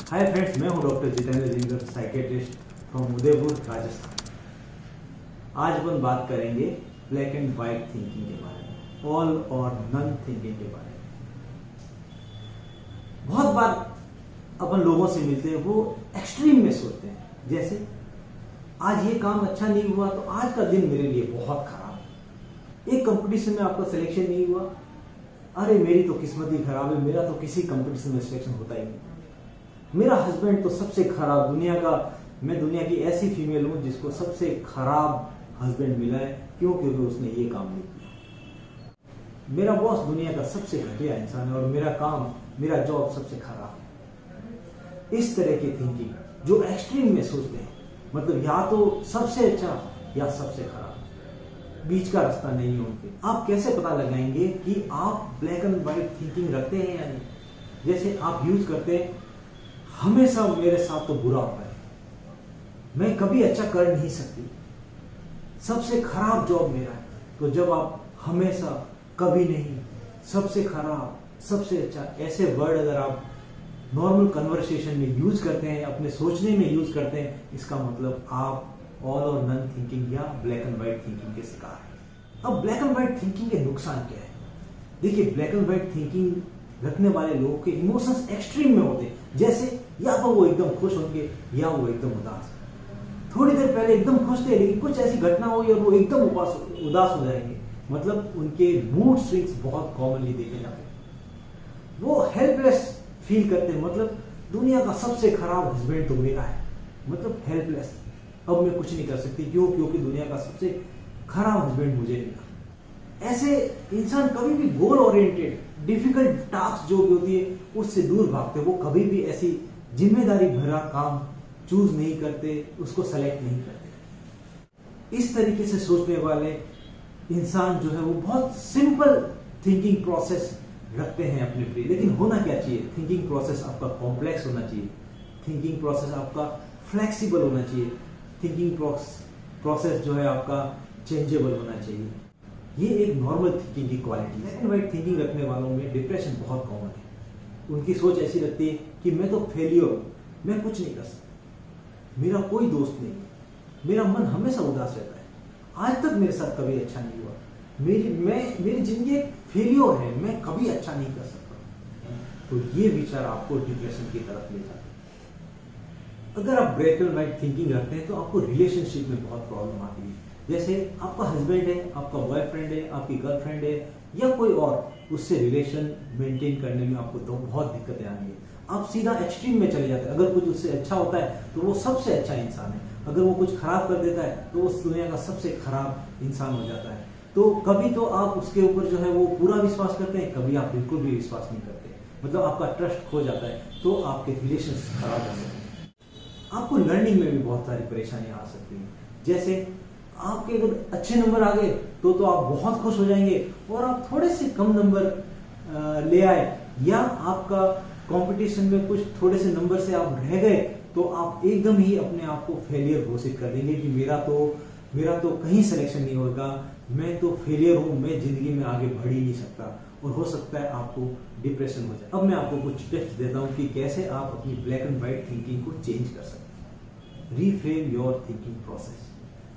Hi friends, मैं हूं doctor Jitendra ginger, psychiatrist from Udaipur, Rajasthan. आज अपन बात करेंगे ब्लैक एंड व्हाइट थिंकिंग के बारे में, ऑल और नन थिंकिंग के बारे में। बहुत बार अपन लोगों से मिलते हैं, वो एक्सट्रीम में सोचते हैं। जैसे आज ये काम अच्छा नहीं हुआ तो आज का दिन मेरे लिए बहुत खराब है। एक कंपटीशन में आपका सिलेक्शन नहीं हुआ, अरे मेरी तो किस्मत ही खराब है, मेरा तो किसी कंपटीशन में सिलेक्शन होता ही नहीं। मेरा हस्बैंड तो सबसे खराब मैं दुनिया की ऐसी फीमेल हूं जिसको सबसे खराब हस्बैंड मिला है, क्यों? क्योंकि उसने ये काम नहीं किया। मेरा बॉस दुनिया का सबसे घटिया इंसान है और मेरा जॉब सबसे खराब है। इस तरह की थिंकिंग जो एक्सट्रीम में सोचते हैं, मतलब या तो सबसे अच्छा या सबसे खराब, बीच का रास्ता नहीं है उनके। आप कैसे पता लगाएंगे कि आप ब्लैक एंड व्हाइट थिंकिंग रखते हैं या नहीं? जैसे आप यूज करते हैं, हमेशा मेरे साथ तो बुरा होता है, मैं कभी अच्छा कर नहीं सकती, सबसे खराब जॉब मेरा है। तो जब आप हमेशा, कभी नहीं, सबसे खराब, सबसे अच्छा, ऐसे वर्ड अगर आप नॉर्मल कन्वर्सेशन में यूज करते हैं, अपने सोचने में यूज करते हैं, इसका मतलब आप ऑल और नन थिंकिंग या ब्लैक एंड व्हाइट थिंकिंग के शिकार हैं। अब ब्लैक एंड व्हाइट थिंकिंग के नुकसान क्या है? देखिए, ब्लैक एंड व्हाइट थिंकिंग रखने वाले लोगों के इमोशंस एक्सट्रीम में होते हैं। जैसे या तो वो एकदम खुश होंगे या वो एकदम उदास। थोड़ी देर पहले एकदम खुश थे, लेकिन कुछ ऐसी घटना हुई और वो एकदम उदास हो जाएंगे। मतलब उनके मूड स्विंग्स बहुत कॉमनली देखे जाते हैं। वो हेल्पलेस फील करते हैं, मतलब दुनिया का सबसे खराब हस्बैंड तो मेरा है, मतलब हेल्पलेस, अब मैं कुछ नहीं कर सकती। क्यों? क्योंकि दुनिया का सबसे खराब हस्बैंड मुझे मिला। ऐसे इंसान कभी भी गोल ओरिएंटेड, डिफिकल्ट टास्क जो भी होती है उससे दूर भागते। वो कभी भी ऐसी जिम्मेदारी भरा काम चूज नहीं करते, उसको सेलेक्ट नहीं करते। इस तरीके से सोचने वाले इंसान जो है वो बहुत सिंपल थिंकिंग प्रोसेस रखते हैं अपने लिए। लेकिन होना क्या चाहिए? थिंकिंग प्रोसेस आपका कॉम्प्लेक्स होना चाहिए, थिंकिंग प्रोसेस आपका फ्लेक्सिबल होना चाहिए, थिंकिंग प्रोसेस जो है आपका चेंजेबल होना चाहिए। ये एक नॉर्मल थिंकिंग की क्वालिटी है। ब्लैक एंड व्हाइट थिंकिंग रखने वालों में डिप्रेशन बहुत कॉमन है। उनकी सोच ऐसी लगती है कि मैं तो फेलियर हूं, मैं कुछ नहीं कर सकता, मेरा कोई दोस्त नहीं, मेरा मन हमेशा उदास रहता है, आज तक मेरे साथ कभी अच्छा नहीं हुआ, मेरी जिंदगी एक फेलियर है, मैं कभी अच्छा नहीं कर सकता। तो ये विचार आपको डिप्रेशन की तरफ ले जाते हैं। अगर आप ब्लैक एंड व्हाइट थिंकिंग रखते हैं तो आपको रिलेशनशिप में बहुत प्रॉब्लम आती है। जैसे आपका हस्बैंड है, आपका बॉयफ्रेंड है, आपकी गर्लफ्रेंड है या कोई और, उससे रिलेशन मेंटेन करने में आपको तो बहुत दिक्कतें आनी है। आप सीधा एक्सट्रीम में चले जाते हैं। अगर कुछ उससे अच्छा होता है तो वो सबसे अच्छा इंसान है, अगर वो कुछ खराब कर देता है तो वो दुनिया का सबसे खराब इंसान हो जाता है। तो कभी तो आप उसके ऊपर जो है वो पूरा विश्वास करते हैं, कभी आप बिल्कुल भी विश्वास नहीं करते, मतलब आपका ट्रस्ट खो जाता है, तो आपके रिलेशन खराब हो सकते हैं। आपको लर्निंग में भी बहुत सारी परेशानियां आ सकती हैं। जैसे आपके अगर अच्छे नंबर आ गए तो आप बहुत खुश हो जाएंगे, और आप थोड़े से कम नंबर ले आए, या आपका कंपटीशन में कुछ थोड़े से नंबर से आप रह गए, तो आप एकदम ही अपने आप को फेलियर घोषित कर देंगे कि मेरा तो कहीं सिलेक्शन नहीं होगा, मैं तो फेलियर हूं, मैं जिंदगी में आगे बढ़ ही नहीं सकता, और हो सकता है आपको डिप्रेशन हो जाए। अब मैं आपको कुछ टिप्स देता हूं कि कैसे आप अपनी ब्लैक एंड व्हाइट थिंकिंग को चेंज कर सकते हैं। Reframe your thinking process,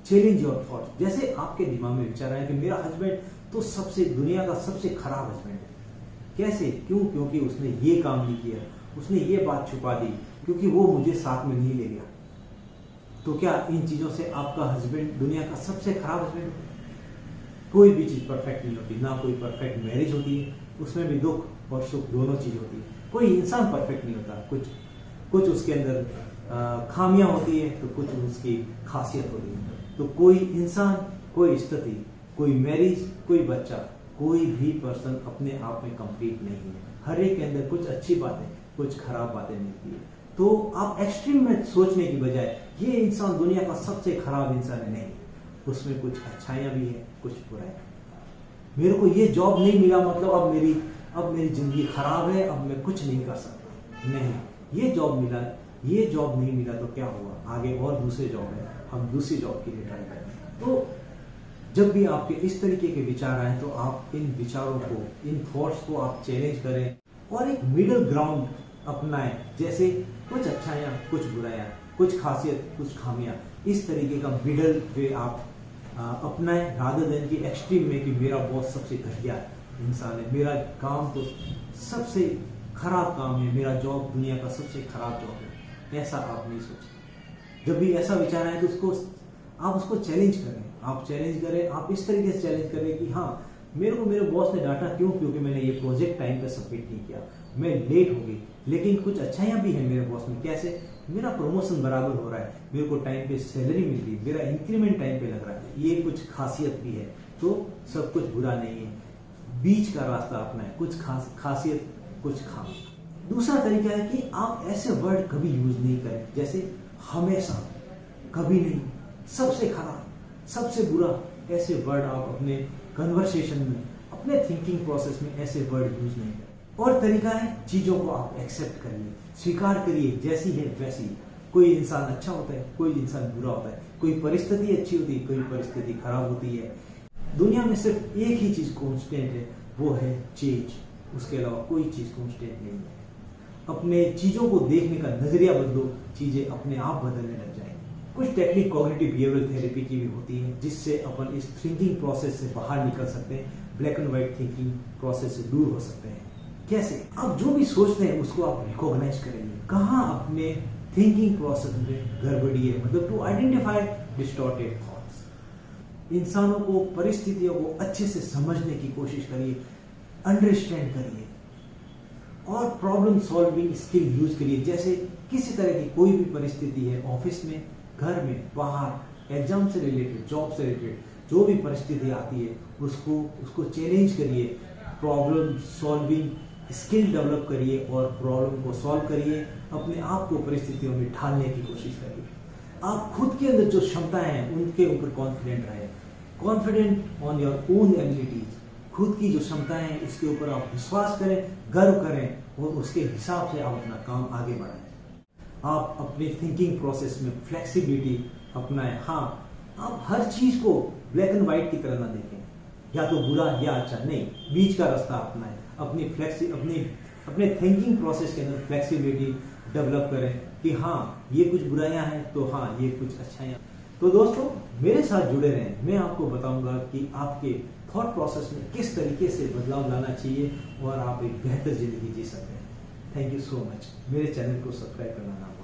challenge your thought. जैसे आपके दिमाग में विचार आया कि मेरा हस्बैंड तो दुनिया का सबसे खराब हस्बैंड है। कैसे? क्यों? क्योंकि उसने ये काम नहीं किया, उसने ये बात छुपा दी, क्योंकि वो मुझे साथ में नहीं ले गया। तो क्या इन चीजों से आपका हस्बैंड दुनिया का सबसे खराब हस्बैंड है? कोई भी चीज परफेक्ट नहीं होती, ना कोई परफेक्ट मैरिज होती है, उसमें भी दुख और सुख दोनों चीज होती है। कोई इंसान परफेक्ट नहीं होता, कुछ उसके अंदर खामियां होती है, तो कुछ उसकी खासियत होती है। तो कोई इंसान, कोई स्थिति, कोई मैरिज, कोई बच्चा, कोई भी पर्सन अपने आप में कंप्लीट नहीं है। हर एक के अंदर कुछ अच्छी बातें, कुछ खराब बातें मिलती है। तो आप एक्सट्रीम में सोचने की बजाय ये इंसान दुनिया का सबसे खराब इंसान है, नहीं, उसमें कुछ अच्छाइयां भी है, कुछ बुराई। मेरे को ये जॉब नहीं मिला मतलब अब मेरी जिंदगी खराब है, अब मैं कुछ नहीं कर सकता, नहीं। ये जॉब नहीं मिला तो क्या हुआ, आगे और दूसरे जॉब है, हम दूसरी जॉब के लिए ट्राई करें। तो जब भी आपके इस तरीके के विचार आए तो आप इन विचारों को, इन थॉट्स को आप चैलेंज करें, और एक मिडिल ग्राउंड अपनाएं। जैसे कुछ अच्छाइयाँ, कुछ बुराइयाँ, कुछ खासियत, कुछ खामियां, इस तरीके का मिडल वे आप अपनाएं, रादर देन की एक्सट्रीम में कि मेरा बॉस सबसे घटिया इंसान है, मेरा काम तो सबसे खराब काम है, मेरा जॉब दुनिया का सबसे खराब जॉब है। ऐसा आप नहीं सोचें। जब भी ऐसा विचार आए तो आप उसको चैलेंज करें। आप चैलेंज करें, आप इस तरीके से चैलेंज करें कि हाँ, मेरे को मेरे बॉस ने डांटा क्यों? क्योंकि मैंने ये प्रोजेक्ट टाइम पे सबमिट नहीं किया, मैं लेट हो गई। लेकिन कुछ अच्छाइयाँ भी हैं मेरे बॉस में। कैसे? मेरा प्रमोशन बराबर हो रहा है, मेरे को टाइम पे सैलरी मिल रही है, मेरा इंक्रीमेंट टाइम पे लग रहा है, ये कुछ खासियत भी है। तो सब कुछ बुरा नहीं है, बीच का रास्ता अपनाएं, कुछ खासियत, कुछ खामी। दूसरा तरीका है कि आप ऐसे वर्ड कभी यूज नहीं करें जैसे हमेशा, कभी नहीं, सबसे खराब, सबसे बुरा। ऐसे वर्ड आप अपने कन्वर्सेशन में, अपने थिंकिंग प्रोसेस में ऐसे वर्ड यूज नहीं करें। और तरीका है, चीजों को आप एक्सेप्ट करिए, स्वीकार करिए, जैसी है वैसी। कोई इंसान अच्छा होता है, कोई इंसान बुरा होता है, कोई परिस्थिति अच्छी होती है, कोई परिस्थिति खराब होती है। दुनिया में सिर्फ एक ही चीज कांस्टेंट है, वो है चेंज। उसके अलावा कोई चीज कांस्टेंट नहीं है। अपने चीजों को देखने का नजरिया बदलो, चीजें अपने आप बदलने लग जाएंगी। कुछ टेक्निक कॉग्निटिव बिहेवियरल थेरेपी की भी होती है, जिससे अपन इस थिंकिंग प्रोसेस से बाहर निकल सकते हैं, black and white thinking process से दूर हो सकते हैं। कैसे? आप जो भी सोचते हैं उसको आप रिकॉग्नाइज करेंगे, कहाँ अपने थिंकिंग प्रोसेस में गड़बड़ी है, मतलब टू आइडेंटिफाई डिस्टॉर्टेड थॉट्स। इंसानों को, परिस्थितियों को अच्छे से समझने की कोशिश करिए, अंडरस्टैंड करिए और प्रॉब्लम सॉल्विंग स्किल यूज करिए। जैसे किसी तरह की कोई भी परिस्थिति है, ऑफिस में, घर में, बाहर, एग्जाम से रिलेटेड, जॉब से रिलेटेड जो भी परिस्थिति आती है उसको चैलेंज करिए, प्रॉब्लम सॉल्विंग स्किल डेवलप करिए और प्रॉब्लम को सॉल्व करिए। अपने आप को परिस्थितियों में ढालने की कोशिश करिए। आप खुद के अंदर जो क्षमताएं हैं उनके ऊपर कॉन्फिडेंट रहे, confident on your own abilities. खुद की जो क्षमताएं हैं उसके ऊपर आप विश्वास करें, गर्व करें और उसके हिसाब से आप अपना काम आगे बढ़ाएं। आप अपने थिंकिंग प्रोसेस में फ्लेक्सिबिलिटी अपनाएं। हाँ, आप हर चीज को ब्लैक एंड व्हाइट की तरह ना देखें, या तो बुरा या अच्छा, नहीं, बीच का रास्ता अपनाएं। अपने थिंकिंग प्रोसेस के अंदर फ्लेक्सिबिलिटी डेवलप करें कि हाँ, ये कुछ बुराइयां हैं तो हाँ, ये कुछ अच्छाइयां। तो दोस्तों, मेरे साथ जुड़े रहें, मैं आपको बताऊंगा कि आपके थॉट प्रोसेस में किस तरीके से बदलाव लाना चाहिए और आप एक बेहतर जिंदगी जी सकते हैं। Thank you so much. मेरे चैनल को सब्सक्राइब करना ना